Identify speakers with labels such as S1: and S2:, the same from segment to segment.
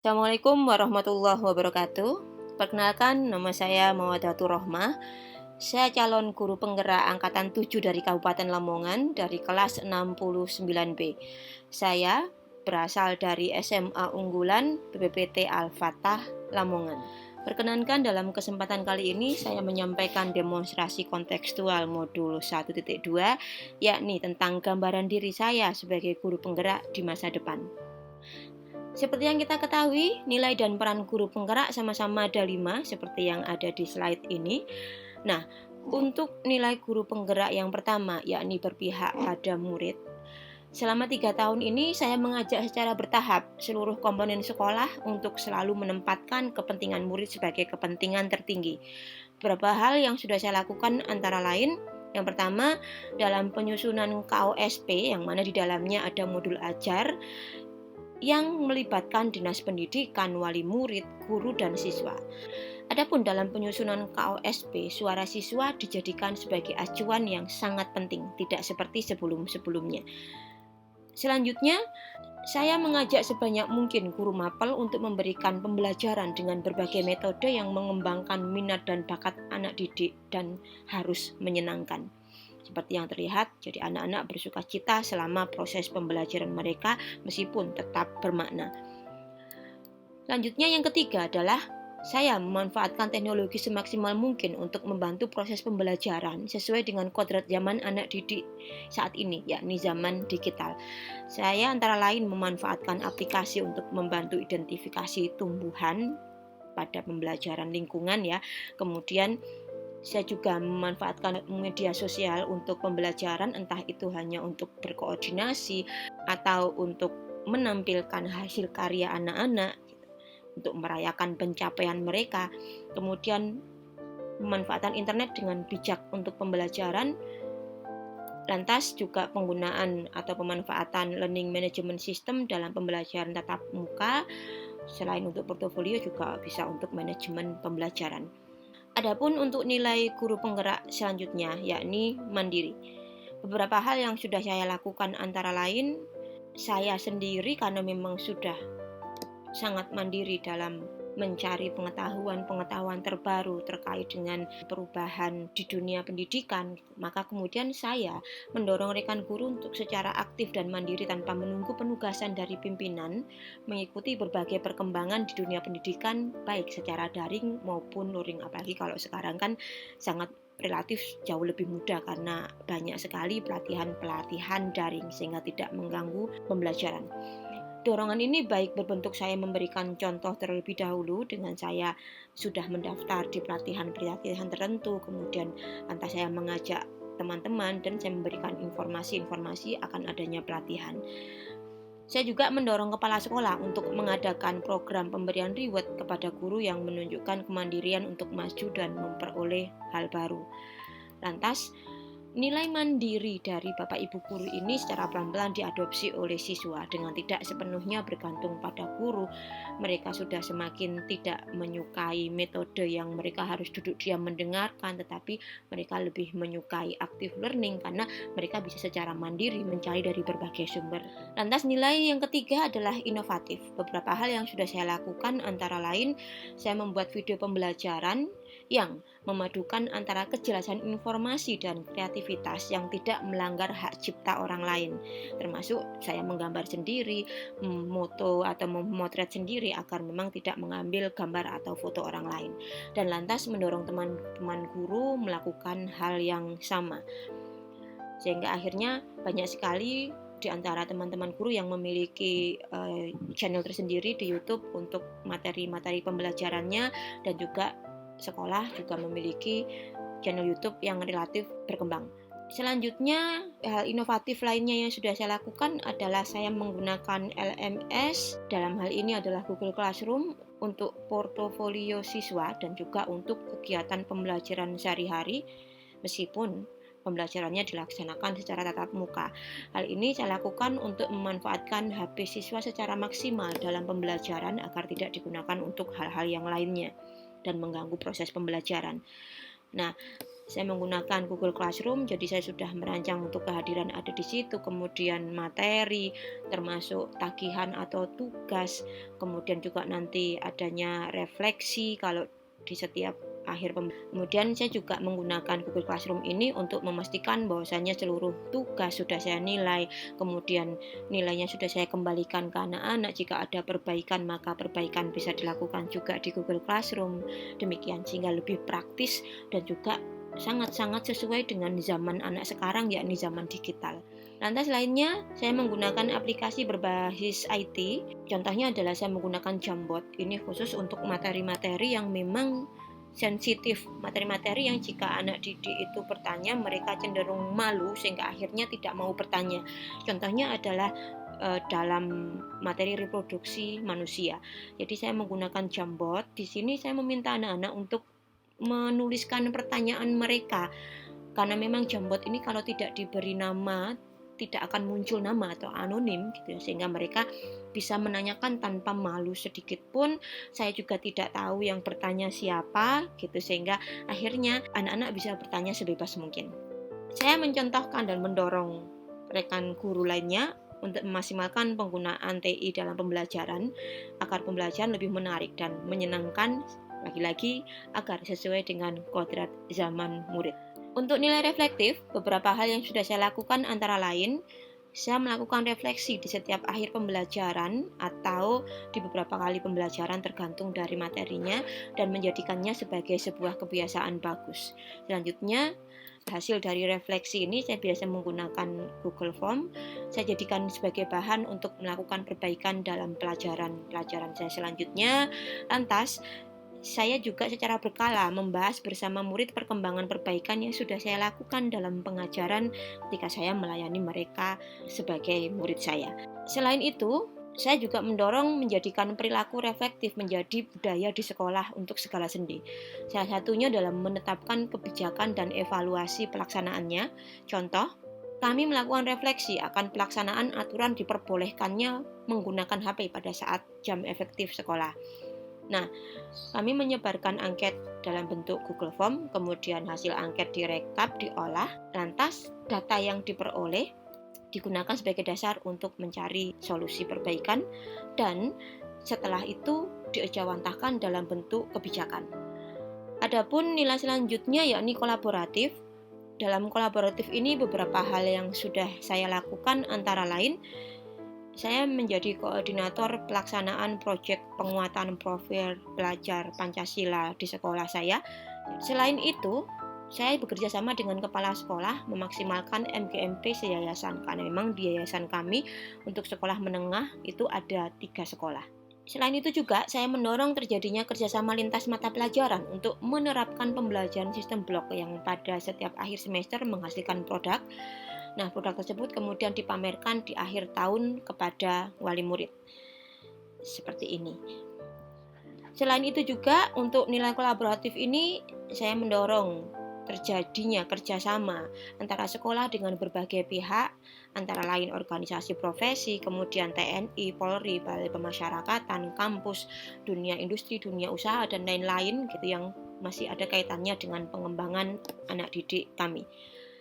S1: Assalamualaikum warahmatullahi wabarakatuh. Perkenalkan, nama saya Mawadatul Rohmah. Saya calon guru penggerak angkatan 7 dari Kabupaten Lamongan dari kelas 69B. Saya berasal dari SMA Unggulan BPPT Al-Fatah Lamongan. Perkenankan dalam kesempatan kali ini saya menyampaikan demonstrasi kontekstual modul 1.2, yakni tentang gambaran diri saya sebagai guru penggerak di masa depan. Seperti yang kita ketahui, nilai dan peran guru penggerak sama-sama ada 5, seperti yang ada di slide ini. Nah, untuk nilai guru penggerak yang pertama, yakni berpihak pada murid. Selama 3 tahun ini, saya mengajak secara bertahap seluruh komponen sekolah untuk selalu menempatkan kepentingan murid sebagai kepentingan tertinggi. Beberapa hal yang sudah saya lakukan antara lain, yang pertama, dalam penyusunan KOSP, yang mana di dalamnya ada modul ajar, yang melibatkan dinas pendidikan, wali murid, guru, dan siswa. Adapun dalam penyusunan KOSP, suara siswa dijadikan sebagai acuan yang sangat penting, tidak seperti sebelum-sebelumnya. Selanjutnya, saya mengajak sebanyak mungkin guru mapel untuk memberikan pembelajaran dengan berbagai metode yang mengembangkan minat dan bakat anak didik dan harus menyenangkan. Seperti yang terlihat, jadi anak-anak bersuka cita selama proses pembelajaran mereka meskipun tetap bermakna. Selanjutnya yang ketiga adalah saya memanfaatkan teknologi semaksimal mungkin untuk membantu proses pembelajaran sesuai dengan kodrat zaman anak didik saat ini, yakni zaman digital. Saya antara lain memanfaatkan aplikasi untuk membantu identifikasi tumbuhan pada pembelajaran lingkungan ya. Kemudian saya juga memanfaatkan media sosial untuk pembelajaran, entah itu hanya untuk berkoordinasi atau untuk menampilkan hasil karya anak-anak, untuk merayakan pencapaian mereka. Kemudian memanfaatkan internet dengan bijak untuk pembelajaran. Lantas juga penggunaan atau pemanfaatan learning management system dalam pembelajaran tatap muka. Selain untuk portofolio juga bisa untuk manajemen pembelajaran. Adapun untuk nilai guru penggerak selanjutnya, yakni mandiri. Beberapa hal yang sudah saya lakukan antara lain, saya sendiri karena memang sudah sangat mandiri dalam mencari pengetahuan terbaru terkait dengan perubahan di dunia pendidikan, maka kemudian saya mendorong rekan guru untuk secara aktif dan mandiri tanpa menunggu penugasan dari pimpinan mengikuti berbagai perkembangan di dunia pendidikan baik secara daring maupun luring, apalagi kalau sekarang kan sangat relatif jauh lebih mudah karena banyak sekali pelatihan daring sehingga tidak mengganggu pembelajaran. Dorongan ini baik berbentuk saya memberikan contoh terlebih dahulu dengan saya sudah mendaftar di pelatihan-pelatihan tertentu, kemudian lantas saya mengajak teman-teman dan saya memberikan informasi-informasi akan adanya pelatihan. Saya juga mendorong kepala sekolah untuk mengadakan program pemberian reward kepada guru yang menunjukkan kemandirian untuk maju dan memperoleh hal baru. Lantas, nilai mandiri dari Bapak Ibu guru ini secara pelan-pelan diadopsi oleh siswa dengan tidak sepenuhnya bergantung pada guru. Mereka sudah semakin tidak menyukai metode yang mereka harus duduk diam mendengarkan, tetapi mereka lebih menyukai active learning karena mereka bisa secara mandiri mencari dari berbagai sumber. Lantas nilai yang ketiga adalah inovatif. Beberapa hal yang sudah saya lakukan antara lain saya membuat video pembelajaran yang memadukan antara kejelasan informasi dan kreativitas yang tidak melanggar hak cipta orang lain, termasuk saya menggambar sendiri, moto atau memotret sendiri agar memang tidak mengambil gambar atau foto orang lain, dan lantas mendorong teman-teman guru melakukan hal yang sama, sehingga akhirnya banyak sekali di antara teman-teman guru yang memiliki channel tersendiri di YouTube untuk materi-materi pembelajarannya, dan juga sekolah juga memiliki channel YouTube yang relatif berkembang. Selanjutnya, hal inovatif lainnya yang sudah saya lakukan adalah saya menggunakan LMS, dalam hal ini adalah Google Classroom, untuk portofolio siswa dan juga untuk kegiatan pembelajaran sehari-hari, meskipun pembelajarannya dilaksanakan secara tatap muka. Hal ini saya lakukan untuk memanfaatkan HP siswa secara maksimal dalam pembelajaran agar tidak digunakan untuk hal-hal yang lainnya dan mengganggu proses pembelajaran. Nah, Saya menggunakan Google Classroom, jadi saya sudah merancang untuk kehadiran ada di situ, kemudian materi, termasuk tagihan atau tugas, kemudian juga nanti adanya refleksi kalau di setiap akhir. Kemudian saya juga menggunakan Google Classroom ini untuk memastikan bahwasannya seluruh tugas sudah saya nilai, kemudian nilainya sudah saya kembalikan ke anak-anak. Jika ada perbaikan, maka perbaikan bisa dilakukan juga di Google Classroom. Demikian, sehingga lebih praktis dan juga sangat-sangat sesuai dengan zaman anak sekarang, yakni zaman digital. Lantas lainnya, saya menggunakan aplikasi berbasis IT. Contohnya adalah saya menggunakan Jamboard. Ini khusus untuk materi-materi yang memang sensitif, materi-materi yang jika anak didik itu bertanya, mereka cenderung malu sehingga akhirnya tidak mau bertanya. Contohnya adalah dalam materi reproduksi manusia. Jadi saya menggunakan Jamboard. Di sini saya meminta anak-anak untuk menuliskan pertanyaan mereka, karena memang Jamboard ini kalau tidak diberi nama tidak akan muncul nama atau anonim gitu ya, sehingga mereka bisa menanyakan tanpa malu sedikit pun. Saya juga tidak tahu yang bertanya siapa gitu, sehingga akhirnya anak-anak bisa bertanya sebebas mungkin. Saya mencontohkan dan mendorong rekan guru lainnya untuk memaksimalkan penggunaan TI dalam pembelajaran agar pembelajaran lebih menarik dan menyenangkan, lagi-lagi agar sesuai dengan kodrat zaman murid. Untuk nilai reflektif, beberapa hal yang sudah saya lakukan antara lain, saya melakukan refleksi di setiap akhir pembelajaran atau di beberapa kali pembelajaran tergantung dari materinya dan menjadikannya sebagai sebuah kebiasaan bagus. Selanjutnya, hasil dari refleksi ini saya biasa menggunakan Google Form. Saya jadikan sebagai bahan untuk melakukan perbaikan dalam pelajaran saya selanjutnya. Lantas, saya juga secara berkala membahas bersama murid perkembangan perbaikan yang sudah saya lakukan dalam pengajaran ketika saya melayani mereka sebagai murid saya. Selain itu, saya juga mendorong menjadikan perilaku reflektif menjadi budaya di sekolah untuk segala sendi. Salah satunya dalam menetapkan kebijakan dan evaluasi pelaksanaannya. Contoh, kami melakukan refleksi akan pelaksanaan aturan diperbolehkannya menggunakan HP pada saat jam efektif sekolah. Nah, kami menyebarkan angket dalam bentuk Google Form, kemudian hasil angket direkap, diolah, lantas data yang diperoleh digunakan sebagai dasar untuk mencari solusi perbaikan, dan setelah itu diejawantahkan dalam bentuk kebijakan. Adapun nilai selanjutnya yakni kolaboratif. Dalam kolaboratif ini beberapa hal yang sudah saya lakukan antara lain, saya menjadi koordinator pelaksanaan proyek penguatan profil pelajar Pancasila di sekolah saya. Selain itu, saya bekerja sama dengan kepala sekolah memaksimalkan MGMP seyayasan, karena memang di yayasan kami untuk sekolah menengah itu ada 3 sekolah. Selain itu juga saya mendorong terjadinya kerjasama lintas mata pelajaran untuk menerapkan pembelajaran sistem blok yang pada setiap akhir semester menghasilkan produk. Nah, produk tersebut kemudian dipamerkan di akhir tahun kepada wali murid. Seperti ini. Selain itu juga untuk nilai kolaboratif ini saya mendorong terjadinya kerjasama antara sekolah dengan berbagai pihak, antara lain organisasi profesi, kemudian TNI, Polri, Balai Pemasyarakatan, kampus, dunia industri, dunia usaha, dan lain-lain gitu yang masih ada kaitannya dengan pengembangan anak didik kami.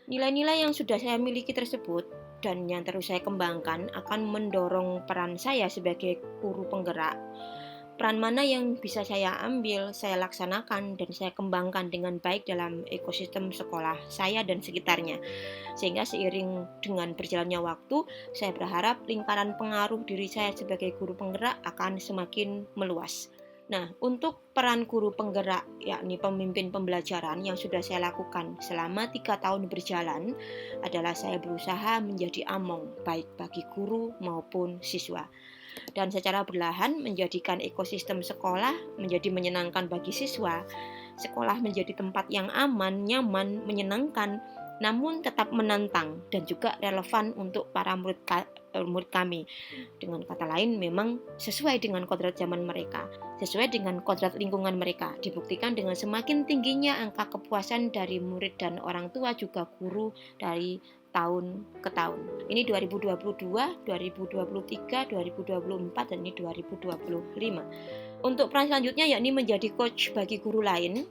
S1: Nilai-nilai yang sudah saya miliki tersebut dan yang terus saya kembangkan akan mendorong peran saya sebagai guru penggerak. Peran mana yang bisa saya ambil, saya laksanakan, dan saya kembangkan dengan baik dalam ekosistem sekolah saya dan sekitarnya. Sehingga seiring dengan berjalannya waktu, saya berharap lingkaran pengaruh diri saya sebagai guru penggerak akan semakin meluas. Nah, untuk peran guru penggerak, yakni pemimpin pembelajaran yang sudah saya lakukan selama 3 tahun berjalan, adalah saya berusaha menjadi among, baik bagi guru maupun siswa. Dan secara perlahan menjadikan ekosistem sekolah menjadi menyenangkan bagi siswa. Sekolah menjadi tempat yang aman, nyaman, menyenangkan, namun tetap menantang dan juga relevan untuk para murid kami. Dengan kata lain, memang sesuai dengan kodrat zaman mereka, sesuai dengan kodrat lingkungan mereka. Dibuktikan dengan semakin tingginya angka kepuasan dari murid dan orang tua juga guru dari tahun ke tahun. Ini 2022, 2023, 2024, dan ini 2025. Untuk peran selanjutnya yakni menjadi coach bagi guru lain.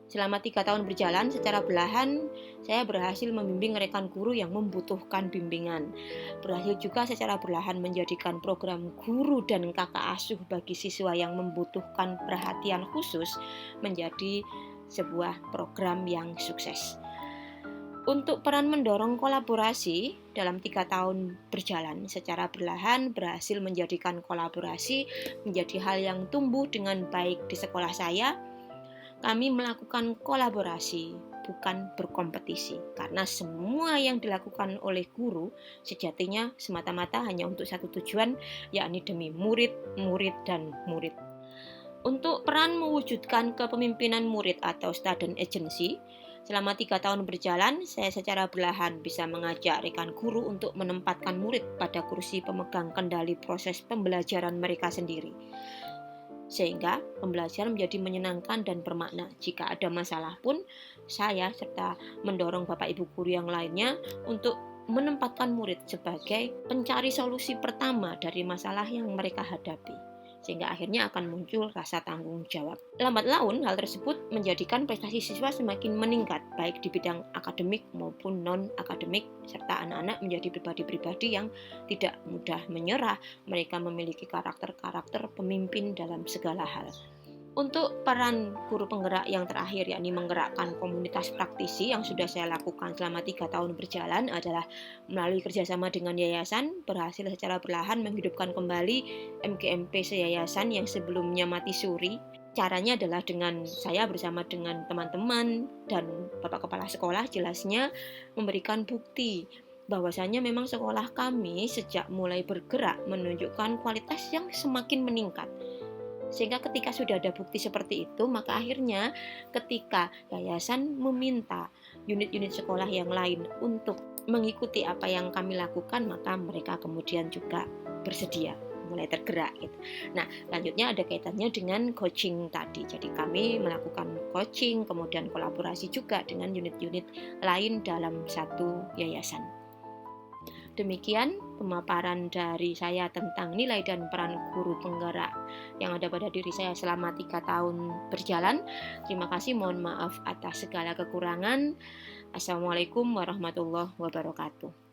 S1: Selama 3 tahun berjalan, secara belahan saya berhasil membimbing rekan guru yang membutuhkan bimbingan. Berhasil juga secara belahan menjadikan program guru dan kakak asuh bagi siswa yang membutuhkan perhatian khusus menjadi sebuah program yang sukses. Untuk peran mendorong kolaborasi dalam 3 tahun berjalan secara perlahan berhasil menjadikan kolaborasi menjadi hal yang tumbuh dengan baik di sekolah saya. Kami melakukan kolaborasi, bukan berkompetisi, karena semua yang dilakukan oleh guru sejatinya semata-mata hanya untuk satu tujuan, yakni demi murid, dan murid. Untuk peran mewujudkan kepemimpinan murid atau student agency, selama 3 tahun berjalan, saya secara perlahan bisa mengajak rekan guru untuk menempatkan murid pada kursi pemegang kendali proses pembelajaran mereka sendiri. Sehingga pembelajaran menjadi menyenangkan dan bermakna. Jika ada masalah pun, saya serta mendorong Bapak Ibu guru yang lainnya untuk menempatkan murid sebagai pencari solusi pertama dari masalah yang mereka hadapi, sehingga akhirnya akan muncul rasa tanggung jawab. Lambat laun, hal tersebut menjadikan prestasi siswa semakin meningkat, baik di bidang akademik maupun non-akademik, serta anak-anak menjadi pribadi-pribadi yang tidak mudah menyerah. Mereka memiliki karakter-karakter pemimpin dalam segala hal. Untuk peran guru penggerak yang terakhir, yakni menggerakkan komunitas praktisi yang sudah saya lakukan selama 3 tahun berjalan adalah melalui kerjasama dengan yayasan, berhasil secara perlahan menghidupkan kembali MGMP seyayasan yang sebelumnya mati suri. Caranya adalah dengan saya bersama dengan teman-teman dan Bapak Kepala Sekolah jelasnya memberikan bukti bahwasanya memang sekolah kami sejak mulai bergerak menunjukkan kualitas yang semakin meningkat. Sehingga ketika sudah ada bukti seperti itu, maka akhirnya ketika yayasan meminta unit-unit sekolah yang lain untuk mengikuti apa yang kami lakukan, maka mereka kemudian juga bersedia, mulai tergerak gitu. Nah, lanjutnya ada kaitannya dengan coaching tadi. Jadi kami melakukan coaching, kemudian kolaborasi juga dengan unit-unit lain dalam satu yayasan. Demikian pemaparan dari saya tentang nilai dan peran guru penggerak yang ada pada diri saya selama 3 tahun berjalan. Terima kasih, mohon maaf atas segala kekurangan. Assalamualaikum warahmatullahi wabarakatuh.